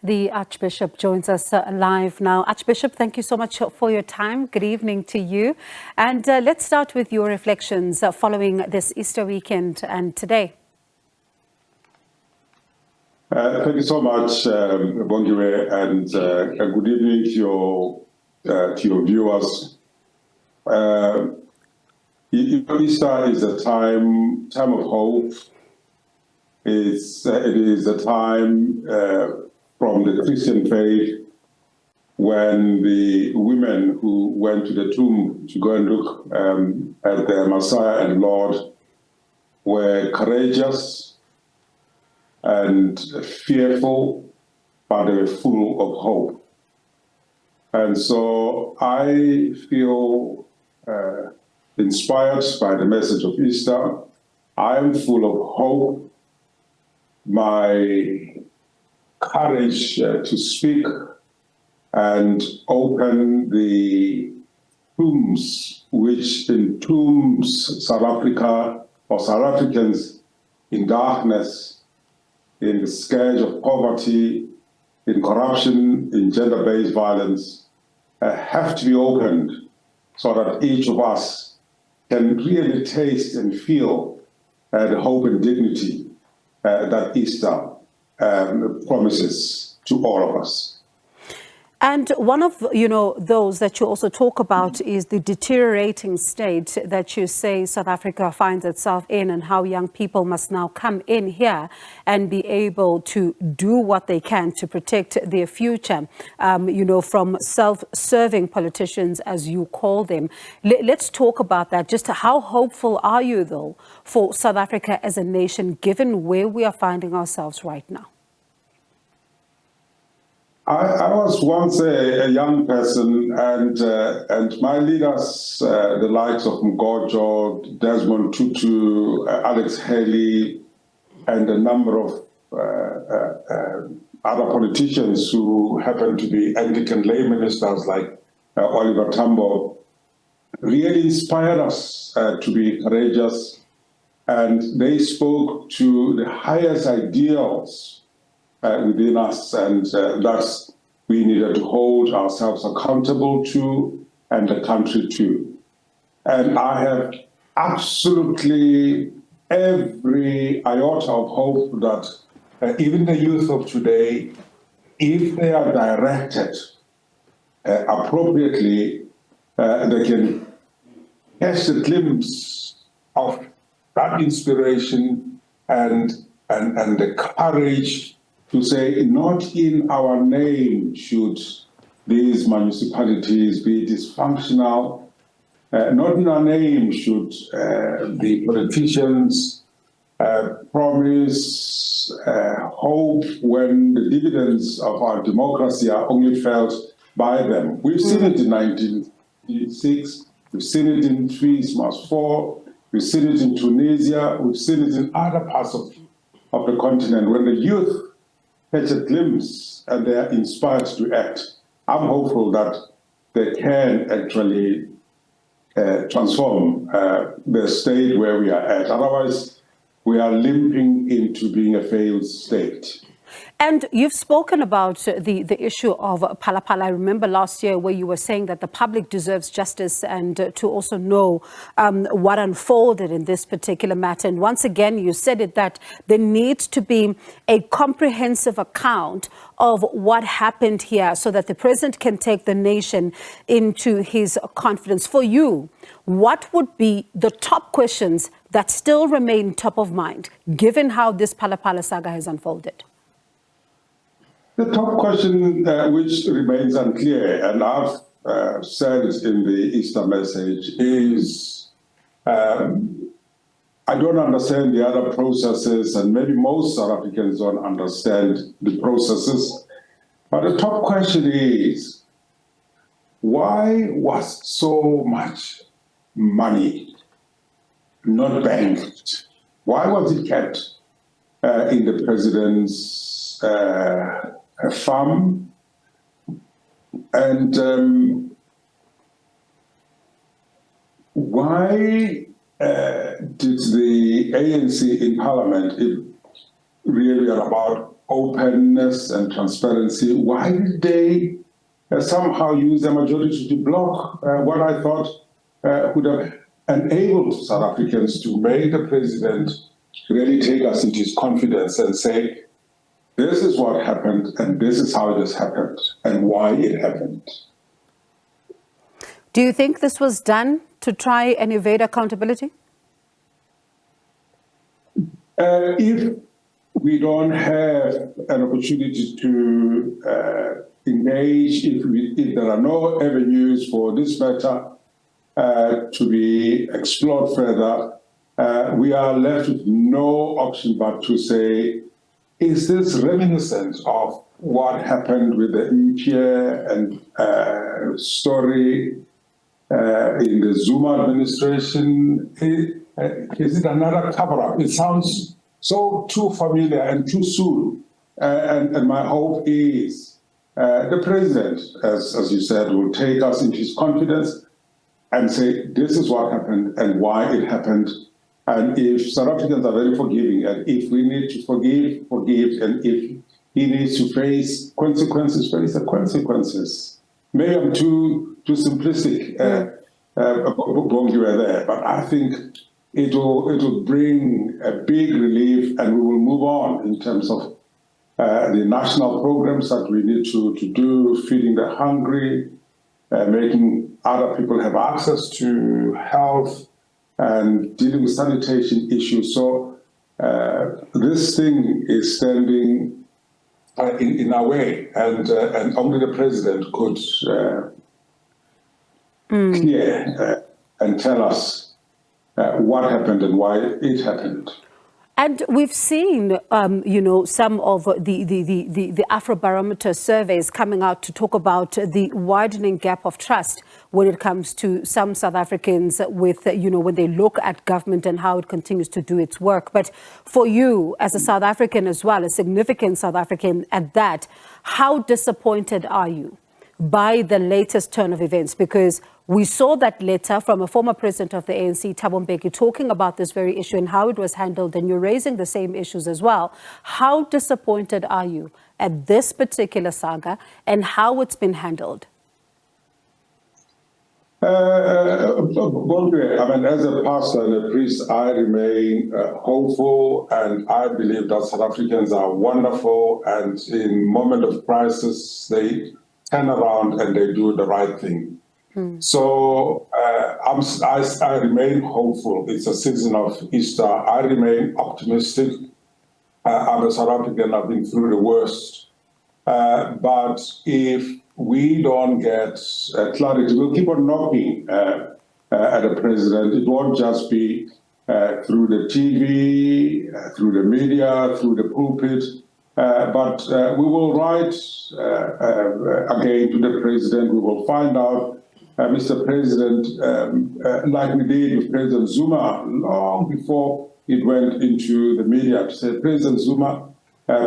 The Archbishop joins us live now. Archbishop, thank you so much for your time. Good evening to you. And let's start with your reflections following this Easter weekend and today. Thank you so much, Bongiwe, and good evening to your viewers. Easter is a time of hope. It is a time from the Christian faith when the women who went to the tomb to go and look at their Messiah and Lord were courageous and fearful, but they were full of hope. And so I feel inspired by the message of Easter. I am full of hope. My courage to speak and open the tombs which entombs South Africa or South Africans in darkness, in the scourge of poverty, in corruption, in gender-based violence, have to be opened so that each of us can really taste and feel the hope and dignity that Easter promises to all of us. And one of, those that you also talk about is the deteriorating state that you say South Africa finds itself in, and how young people must now come in here and be able to do what they can to protect their future, from self-serving politicians, as you call them. Let's talk about that. Just how hopeful are you, though, for South Africa as a nation, given where we are finding ourselves right now? I was once a young person, and my leaders, the likes of Mgojo, Desmond Tutu, Alex Haley, and a number of other politicians who happen to be Anglican lay ministers like Oliver Tambo, really inspired us to be courageous, and they spoke to the highest ideals within us, and that we needed to hold ourselves accountable to, and the country to. And I have absolutely every iota of hope that even the youth of today, if they are directed appropriately, they can catch a glimpse of that inspiration and the courage to say, not in our name should these municipalities be dysfunctional, not in our name should the politicians promise hope when the dividends of our democracy are only felt by them. We've seen it in 1986, we've seen it in 3+4, we've seen it in Tunisia, we've seen it in other parts of the continent. When the youth catch a glimpse and they are inspired to act, I'm hopeful that they can actually transform the state where we are at. Otherwise, we are limping into being a failed state. And you've spoken about the issue of Phala Phala. I remember last year where you were saying that the public deserves justice, and to also know what unfolded in this particular matter. And once again, you said it, that there needs to be a comprehensive account of what happened here so that the president can take the nation into his confidence. For you, what would be the top questions that still remain top of mind, given how this Phala Phala saga has unfolded? The top question, which remains unclear, and I've said it in the Easter message, is I don't understand the other processes, and maybe most South Africans don't understand the processes. But the top question is, why was so much money not banked? Why was it kept in the president's farm? And why did the ANC in Parliament, it really are about openness and transparency, why did they somehow use the majority to block what I thought would have enabled South Africans to make the president really take us into his confidence and say, this is what happened, and this is how this happened, and why it happened. Do you think this was done to try and evade accountability? If we don't have an opportunity to engage, if there are no avenues for this matter to be explored further, we are left with no option but to say, is this reminiscent of what happened with the Impia and story in the Zuma administration? Is it another cover-up? It sounds so too familiar and too soon. And my hope is the president, as you said, will take us into his confidence and say, this is what happened and why it happened. And if South Africans are very forgiving, and if we need to forgive, and if he needs to face consequences, face the consequences. Maybe I'm too simplistic, Bongiwe there, but I think it will bring a big relief, and we will move on in terms of the national programs that we need to do, feeding the hungry, making other people have access to health, and dealing with sanitation issues. So this thing is standing in our way, and only the president could clear and tell us what happened and why it happened. And we've seen, some of the Afrobarometer surveys coming out to talk about the widening gap of trust when it comes to some South Africans with, when they look at government and how it continues to do its work. But for you, as a South African as well, a significant South African at that, how disappointed are you by the latest turn of events? Because we saw that letter from a former president of the ANC, Thabo Makgoba, talking about this very issue and how it was handled, and you're raising the same issues as well. How disappointed are you at this particular saga and how it's been handled? I mean, as a pastor and a priest, I remain hopeful, and I believe that South Africans are wonderful, and in moment of crisis, they turn around and they do the right thing. So I remain hopeful. It's a season of Easter. I remain optimistic. I'm a South African. I've been through the worst. But if we don't get clarity, we'll keep on knocking at the president. It won't just be through the TV, through the media, through the pulpit. But we will write again to the president. We will find out, Mr. President, like we did with President Zuma long before it went into the media, to say, President Zuma,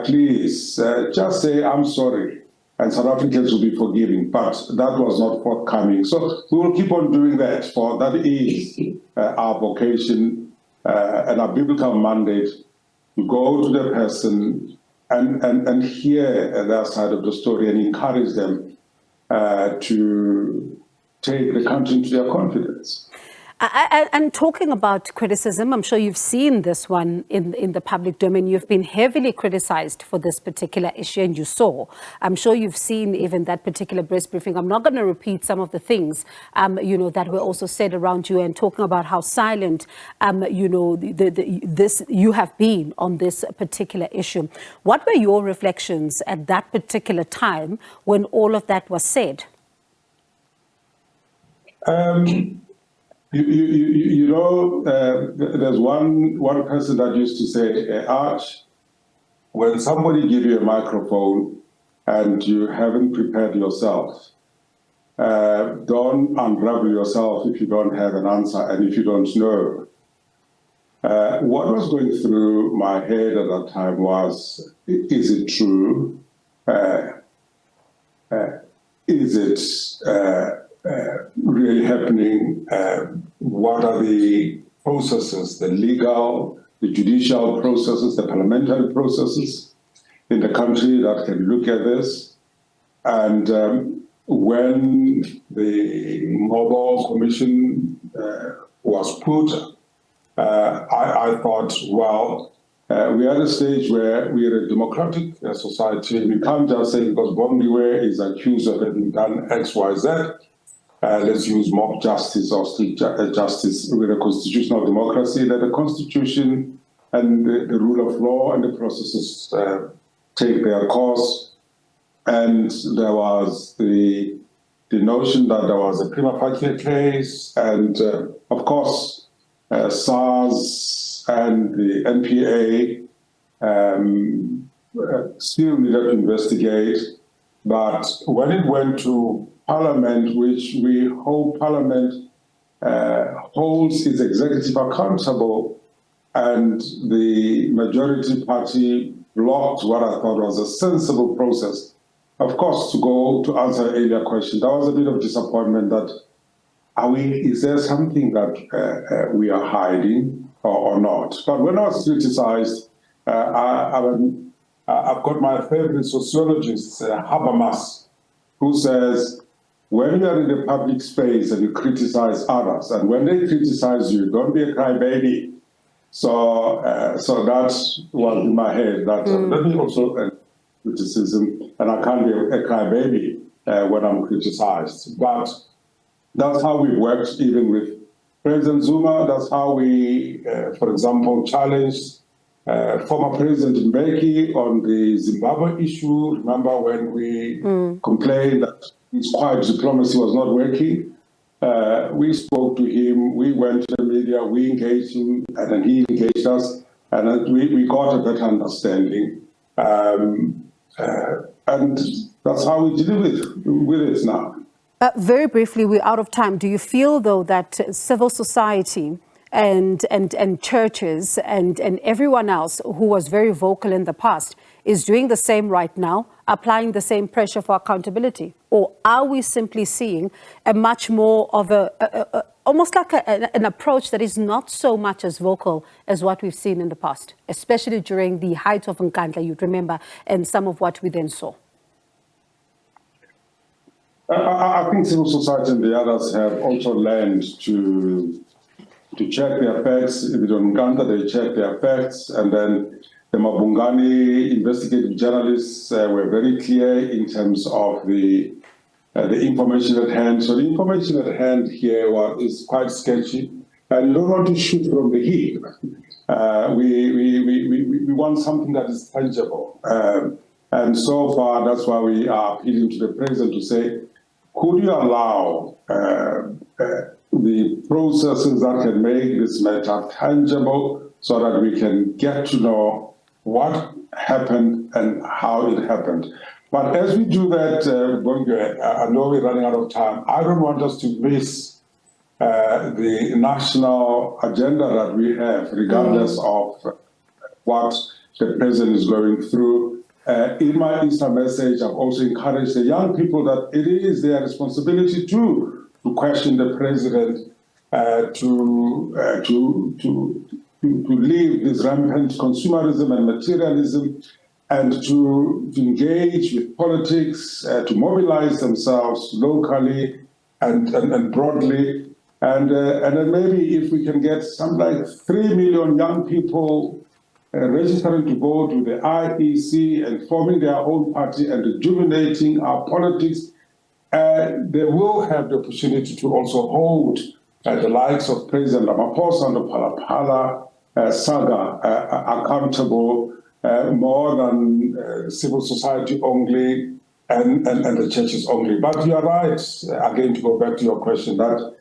please just say, I'm sorry, and South Africans will be forgiving. But that was not forthcoming. So we will keep on doing that, for that is our vocation and our biblical mandate, to go to the person and hear their side of the story and encourage them to take the country into their confidence. And talking about criticism, I'm sure you've seen this one in the public domain. You've been heavily criticized for this particular issue, and you saw. I'm sure you've seen even that particular press briefing. I'm not going to repeat some of the things, that were also said around you, and talking about how silent, you have been on this particular issue. What were your reflections at that particular time when all of that was said? There's one person that used to say, Arch, when somebody gives you a microphone and you haven't prepared yourself, don't unravel yourself if you don't have an answer and if you don't know. What was going through my head at that time was, is it true? Is it really happening? What are the processes, the legal, the judicial processes, the parliamentary processes? in the country that can look at this. And when the Mobile Commission was put, I thought, well, we're at a stage where we're a democratic society. We can't just say because Bondiwe is accused of having done X, Y, Z, let's use mob justice or street justice with a constitutional democracy, that the Constitution and the rule of law and the processes take their course. And there was the notion that there was a prima facie case, and of course, SARS and the NPA still needed to investigate. But when it went to Parliament, which we hope Parliament holds its executive accountable, and the majority party blocked what I thought was a sensible process. Of course, to answer earlier question, there was a bit of disappointment that is there something that we are hiding or not? But when I was criticized, I've got my favorite sociologist, Habermas, who says, when you are in the public space and you criticize others, and when they criticize you, don't be a crybaby. So that was in my head. That let me also criticism, and I can't be a crybaby when I'm criticized. But that's how we worked, even with President Zuma. That's how we, for example, challenged former President Mbeki on the Zimbabwe issue. Remember when we complained that his quiet diplomacy was not working? We spoke to him, we went to the media, we engaged him, and then he engaged us, and then we got a better understanding. And that's how we deal with it now. Very briefly, we're out of time. Do you feel, though, that civil society and churches and everyone else who was very vocal in the past is doing the same right now, applying the same pressure for accountability? Or are we simply seeing a much more of almost like an approach that is not so much as vocal as what we've seen in the past, especially during the height of Nkandla, you'd remember, and some of what we then saw? I think civil society and the others have also learned to check their facts. If it's on Nkandla, they check their facts. And then the Mabungani investigative journalists were very clear in terms of the information at hand. So the information at hand here is quite sketchy. And you don't want to shoot from the hip. We want something that is tangible. And so far, that's why we are appealing to the president to say, could you allow the processes that can make this matter tangible so that we can get to know what happened and how it happened? But as we do that, Bonge, I know we're running out of time. I don't want us to miss the national agenda that we have, regardless of what the president is going through. In my Easter message, I've also encouraged the young people that it is their responsibility to question the president, to leave this rampant consumerism and materialism, and to engage with politics, to mobilize themselves locally and broadly. And then maybe if we can get something like 3 million young people registering to vote with the IEC and forming their own party and rejuvenating our politics, they will have the opportunity to also hold the likes of President Ramaphosa and the Phala Phala saga accountable, more than civil society only and the churches only. But you are right, again, to go back to your question, that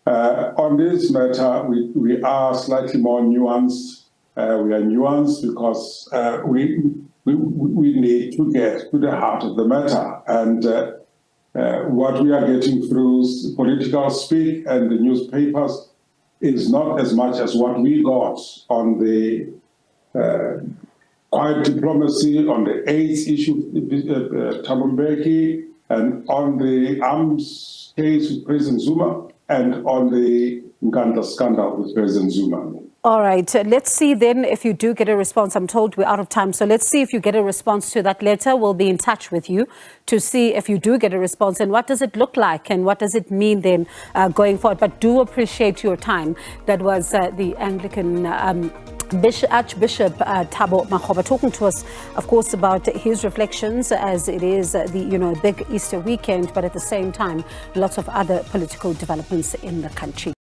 on this matter, we are slightly more nuanced. We are nuanced because we need to get to the heart of the matter. And what we are getting through political speak and the newspapers is not as much as what we got on the quiet diplomacy, on the AIDS issue, Thabo Makgoba, and on the arms case with President Zuma, and on the Nkandla scandal with President Zuma. All right, let's see then if you do get a response. I'm told we're out of time, so let's see if you get a response to that letter. We'll be in touch with you to see if you do get a response and what does it look like and what does it mean then going forward. But do appreciate your time. That was the Anglican Archbishop Thabo Makgoba talking to us, of course, about his reflections as it is the big Easter weekend, but at the same time, lots of other political developments in the country.